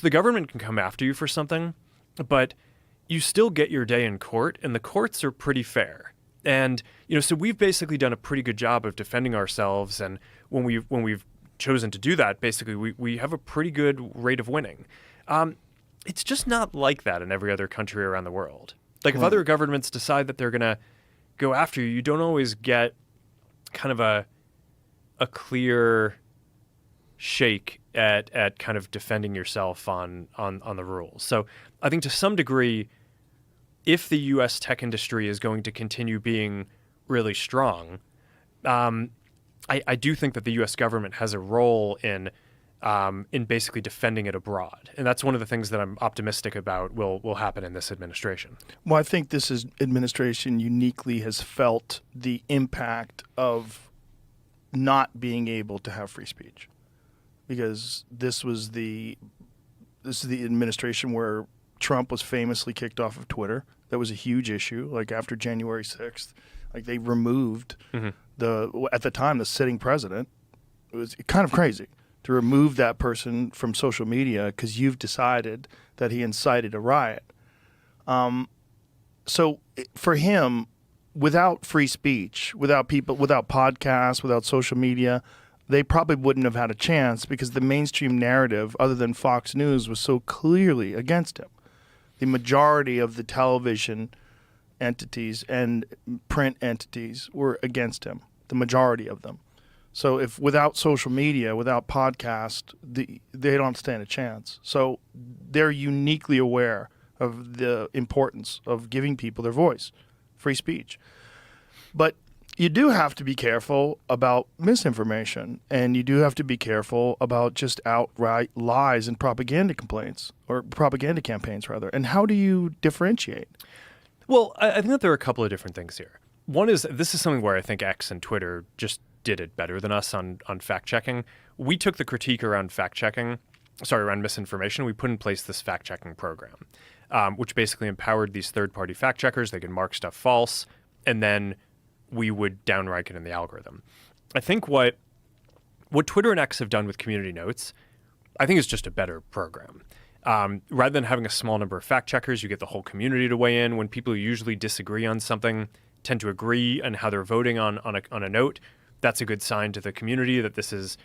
the government can come after you for something, but you still get your day in court, and the courts are pretty fair. And, so we've basically done a pretty good job of defending ourselves. And when we've chosen to do that, basically we have a pretty good rate of winning. It's just not like that in every other country around the world. Like if other governments decide that they're going to go after you, you don't always get kind of a clear shake at kind of defending yourself on the rules. So I think to some degree, if the U.S. tech industry is going to continue being really strong, I do think that the U.S. government has a role in basically defending it abroad. And that's one of the things that I'm optimistic about will happen in this administration. Well, I think administration uniquely has felt the impact of not being able to have free speech, because this is the administration where Trump was famously kicked off of Twitter. That was a huge issue. Like after January 6th, like they removed at the time, the sitting president. It was kind of crazy to remove that person from social media because you've decided that he incited a riot. So for him, without free speech, without podcasts, without social media, they probably wouldn't have had a chance because the mainstream narrative, other than Fox News, was so clearly against him. The majority of the television entities and print entities were against him, the majority of them. So if without social media, without podcast, they don't stand a chance. So they're uniquely aware of the importance of giving people their voice, free speech. But you do have to be careful about misinformation, and you do have to be careful about just outright lies and propaganda complaints, or propaganda campaigns, rather. And how do you differentiate? Well, I think that there are a couple of different things here. One is, this is something where I think X and Twitter just did it better than us on fact-checking. We took the critique around around misinformation. We put in place this fact-checking program, which basically empowered these third-party fact-checkers. They could mark stuff false, and then we would downrank it in the algorithm. I think what Twitter and X have done with community notes, I think is just a better program. Rather than having a small number of fact checkers, you get the whole community to weigh in. When people who usually disagree on something tend to agree on how they're voting on a note, that's a good sign to the community that this is